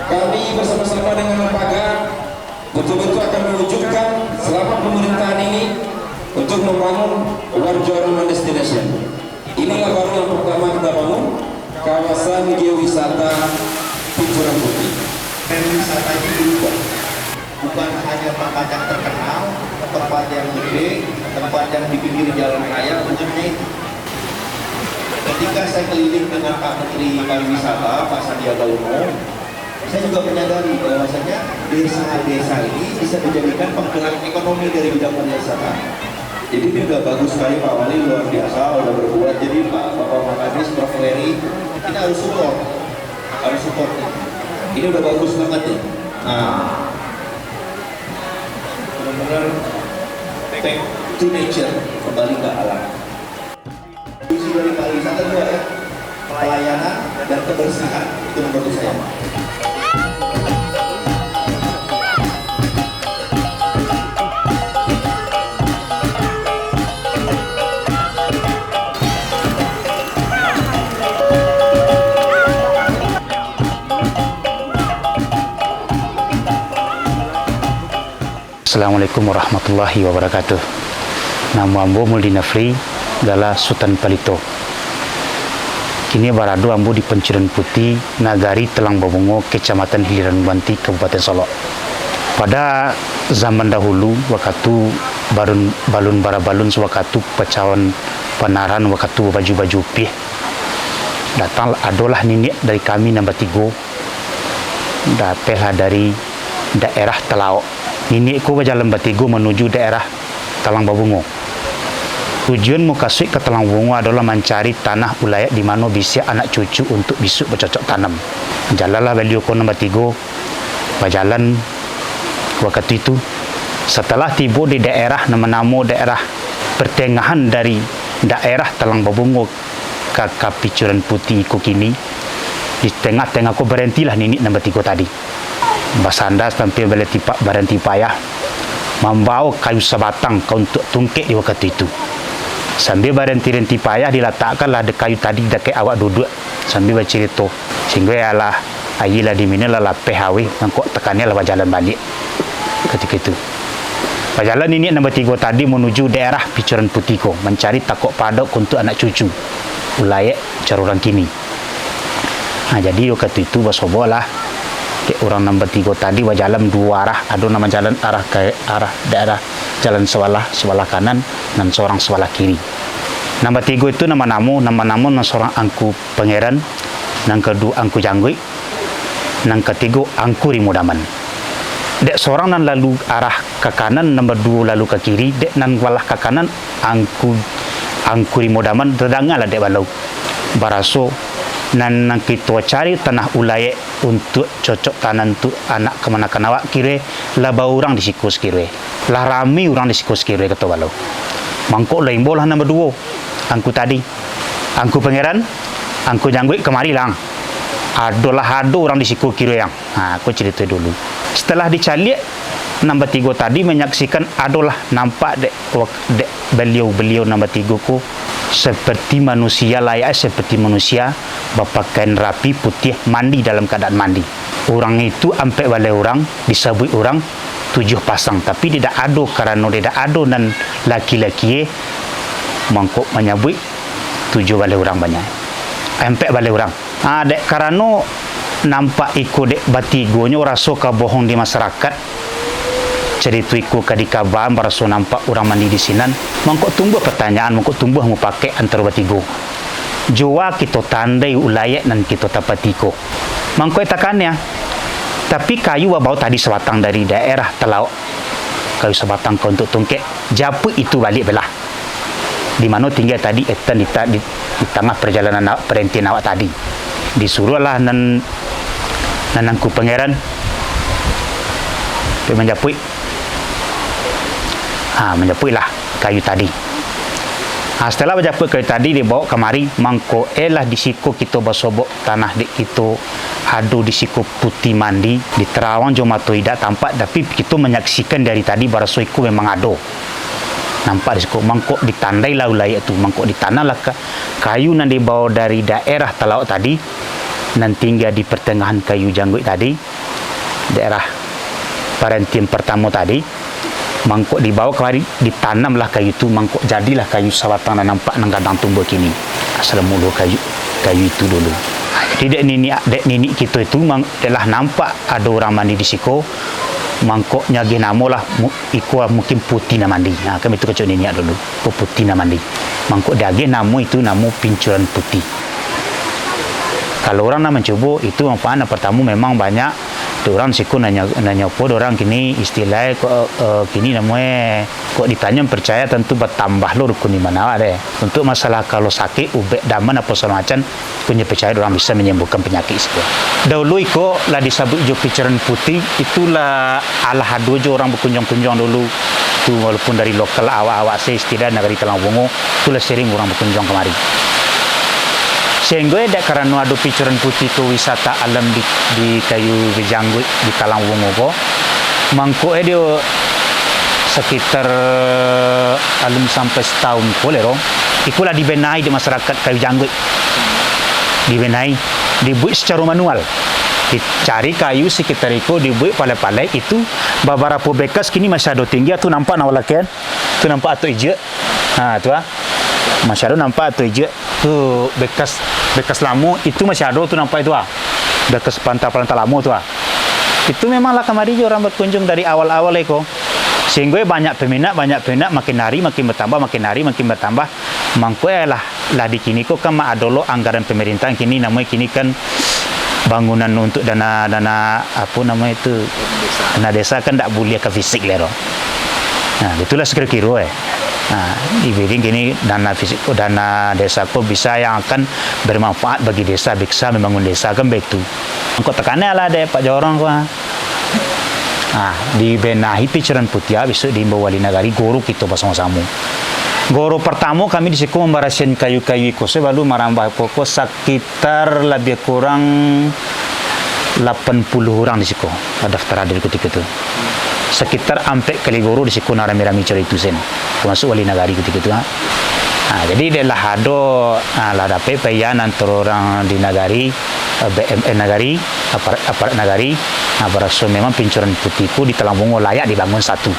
Kami bersama-sama dengan lembaga betul-betul akan mewujudkan selama pemerintahan ini untuk membangun Warjo Urban Destination. Inilah baru yang pertama kita bangun kawasan geowisata Picuran Putih. Dan wisata ini berubah, bukan hanya tempat yang terkenal, tempat yang gede, tempat yang di pinggir jalan raya, bukannya itu. Ketika saya keliling dengan Pak Menteri Pariwisata, Pak Sandiaga Uno, saya juga menyadari bahwasanya desa-desa ini bisa dijadikan penggerak ekonomi dari bidang pariwisata. Jadi ini udah bagus sekali Pak Wali, luar biasa, udah berbuat. Jadi Bapak Makadis, Prof. Heri, kita harus support, ini udah bagus banget nih. Nah, benar-benar back to nature, kembali ke alam. Visi dari pariwisata juga ya, pelayanan dan kebersihan, itu menurut saya. Assalamualaikum warahmatullahi wabarakatuh. Nama ambo Muldina Fri Gala Sultan Palito. Kini barado ambo di Penciran Putih, Nagari Telang Babungo, Kecamatan Hiliran Banti, Kabupaten Solok. Pada zaman dahulu, waktu balun bara balun sewaktu pecawan panaran waktu baju-baju pih. Datang adalah nenek dari kami nombor 3. Datanglah dari daerah Telao. Nenekku berjalan bertiga menuju daerah Talang Babungo. Tujuan mukasui ke Talang Babungo adalah mencari tanah ulayat di mana bisa anak cucu untuk besok bercocok tanam. Jalanlah beliau ke nombor 3 berjalan waktu itu. Setelah tiba di daerah nama-nama daerah pertengahan dari daerah Talang Babungo ke Picuran Putih kini, di tengah-tengah aku berhentilah nenek nombor 3 tadi. Basanda sampai berhenti payah membawa kayu sebatang untuk tungkek di waktu itu. Sambil berhenti payah diletakkanlah ada kayu tadi dekat awak duduk sambil bercerita sehingga ialah ayilah di mana lah PHW mangkok tekannya lah jalan balik ketika itu. Berjalan ini nombor 3 tadi menuju daerah Picuran Putih mencari takok padok untuk anak cucu ulayek caruran kini. Nah jadi waktu itu bersobolah orang nombor 3 tadi berjalan 2 arah, ada nama jalan arah ke arah daerah jalan sebelah kanan dan seorang sebelah kiri. Nombor 3 itu nama seorang angku pangeran, yang kedua angku jangguy, yang ketiga angku rimudaman. Dek seorang nan lalu arah ke kanan, nombor 2 lalu ke kiri, dek nan walah ke kanan angku rimudaman terdangalah dek balau baraso nan kita cari tanah ulayek untuk cocok tanam untuk anak kemana-mana awak kira laba orang di sikus kira lah rami orang di sikus kira kata walau mangkok lain bolah nombor 2 angku tadi angku pangeran angku jangguy kemari lang ada orang di sikus kira yang aku cerita dulu. Setelah dicari nombor 3 tadi menyaksikan adalah nampak dek beliau nombor 3 ku seperti manusia, layak seperti manusia, berpakaian rapi putih, mandi dalam keadaan mandi. Orang itu sampai balai orang disebut orang 7 pasang, tapi tidak ada karena tidak ada dan laki-laki mangkuk menyebut 7 balai orang banyak. Sampai balai orang. Dek karena nampak ikut dek batigonya rasa kebohong di masyarakat. cerita iku kadikaban baraso nampak orang mandi di sinan mangkok tumbuh pertanyaan mangkok tumbuh mau pakai antara batigo jua kita tandai ulayat dan kita tapatiko mangkok itakannya tapi kayu bau tadi sebatang dari daerah Telau kayu sebatang kau untuk tungkek japu itu balik belah di mana tinggal tadi etan di tengah perjalanan perhentian awak tadi disuruhlah nanangku pangeran menjapui menjapui lah kayu tadi. Setelah menjapui kayu tadi dibawa kemari mangko elah di siku kita basobok tanah dik kita adu di siku putih mandi di terawang joma tu tidak tampak tapi kita menyaksikan dari tadi baraso iku memang ado nampak di siku mangko ditandai lah ulayat tu mangko ditanah lah kayu yang dibawa dari daerah Telau tadi dan tinggal di pertengahan kayu janggut tadi daerah perhentian pertama tadi mangkok dibawa kemari ditanamlah kayu itu mangkok jadilah kayu sabatang dan nampak nanggadang tumbuh kini asal mulu kayu itu dulu jadi dek nini kita itu telah nampak ada orang mandi di siko mangkok nyagi namo lah iku mungkin putih na mandi kami itu kecil nini dulu putih na mandi mangkok dagi namo itu namo pincuran putih kalau orang nak mencoba itu manfaat pertama memang banyak orang siku nanya apa orang kini istilahnya kini namanya kok ditanya percaya tentu bertambah lo rukun di mana deh untuk masalah kalau sakit ubek daman apa segala macam punya percaya orang bisa menyembuhkan penyakit itu dahulu iko lah disebut jo picaran putih itulah ala hadu jo orang berkunjung-kunjung dulu tu walaupun dari lokal awak-awak saya istilah negeri Telang Bungo itulah sering orang berkunjung kemari sehingga ada karena ada picaran putih ke wisata alam di kayu Bejanggut di Telang Bungo ko mangko dia sekitar alam sampai setahun ko lero ikulah dibenahi di masyarakat kayu Janggut dibenahi dibuat secara manual dicari kayu sekitar itu dibuat palai-palai itu beberapa bekas kini masih ada tinggi tu nampak nawalakan tu nampak atau hijau tu masih ada nampak atau hijau tu bekas lama itu masih ada tu nampak itu bekas pantai-pantai lama tu itu memanglah kemari orang berkunjung dari awal-awal eko sehingga banyak peminat makin hari makin bertambah mangko lah di kini kok kan adolo anggaran pemerintah kini namanya kini kan bangunan untuk dana apa namanya itu dana desa kan tak boleh ke fisik lero itulah sekira-kira di bidding kini dana fisik dana desa kok bisa yang akan bermanfaat bagi desa bisa membangun desa kan baik tu kok tekannya lah deh Pak Jorong dibenahi picaran putih besok diimbau wali nagari guru kita bersama-sama guru pertama kami di situ membarasian kayu-kayu itu lalu merambah pokok sekitar lebih kurang 80 orang di situ daftar hadir ketika itu sekitar sampai kali guru di situ rame-rame cari itu sen termasuk wali nagari ketika itu jadi dia lah ada dapat payan antara orang di nagari BMN nagari aparat nagari beraso memang pincuran putihku di Telang Bungo layak dibangun satu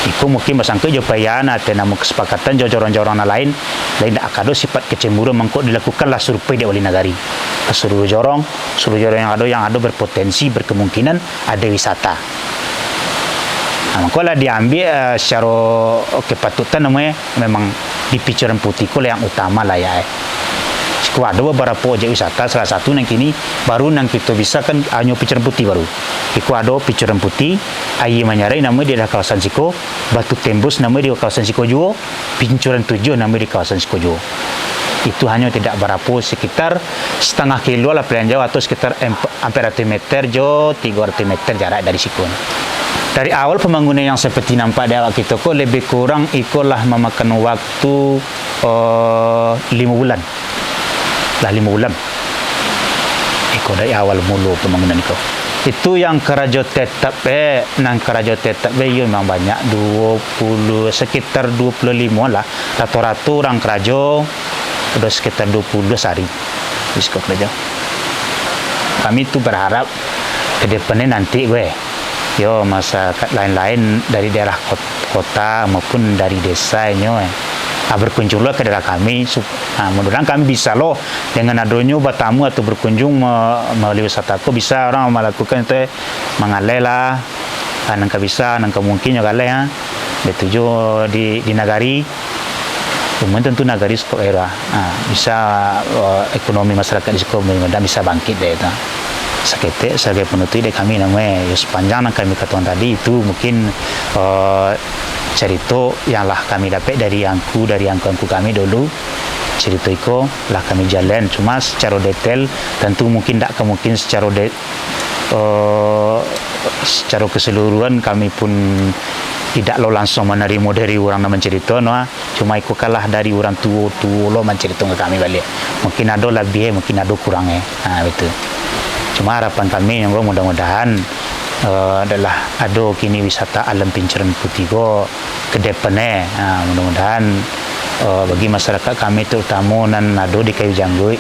iku mungkin bersangka jo payan atau nama kesepakatan joran-joran lain tak ada sifat kecemburuan mangkok dilakukanlah survei di wali nagari ke seluruh jorong yang ada berpotensi berkemungkinan ada wisata maka lah diambil secara kepatutan namanya memang di picaran putihku yang utama lah ya ada beberapa objek wisata salah satu yang kini baru yang kita bisa kan hanya picaran putih baru iku ada picaran putih air menyarai nama dia dah kawasan Siko Batu Tembus nama dia kawasan Siko juga Pincuran 7 nama dia kawasan Siko juga itu hanya tidak berapa sekitar setengah kilo lah pilihan jauh atau sekitar 400 meter jo 300 meter jarak dari Siko dari awal pembangunan yang seperti nampak di awak kita kok lebih kurang ikulah memakan waktu 5 bulan dah 5 bulan ikut dari awal mulu pembangunan itu yang kerajo tetap nang kerajo tetap memang banyak 20 sekitar 25 lah rata-rata orang kerajo sudah sekitar 20 sehari di sekolah kerajo kami tu berharap ke depannya nanti masyarakat lain-lain dari daerah kota maupun dari desanya berkunjunglah ke daerah kami mudah-mudahan kami bisa dengan adanya bertamu atau berkunjung melalui wisata bisa orang melakukan itu mengalih lah nangka bisa nangka mungkin juga lah ya betuju di nagari Kemudian tentu nagari skop era bisa ekonomi masyarakat di skop dan bisa bangkit deh itu. Sakete sebagai penutup dari kami namanya sepanjang yang kami katakan tadi itu mungkin cerita yang lah kami dapat dari angku kami dulu cerita itu lah kami jalan cuma secara detail tentu mungkin tak mungkin secara keseluruhan kami pun tidak lo langsung menerima dari orang yang mencerita cuma ikut kalah dari orang tua lo mencerita ke kami balik mungkin ada lebih mungkin ada kurangnya betul. Cuma harapan kami yang mudah-mudahan adalah ada kini wisata alam Pinceren Putih ke depannya mudah-mudahan bagi masyarakat kami terutama nan ada di Kayu Janggut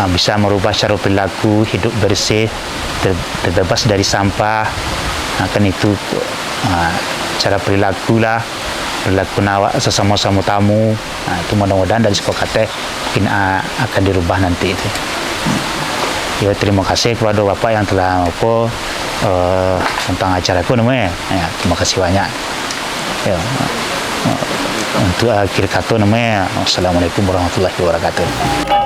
bisa merubah cara perilaku hidup bersih terbebas dari sampah kan itu cara perilaku lah perilaku nawak sesama-sama tamu itu mudah-mudahan dari sepakatnya mungkin akan dirubah nanti itu. Ya, terima kasih kepada Bapak yang telah tentang acara aku namanya. Ya, terima kasih banyak. Ya, untuk akhir kata namanya Assalamualaikum warahmatullahi wabarakatuh.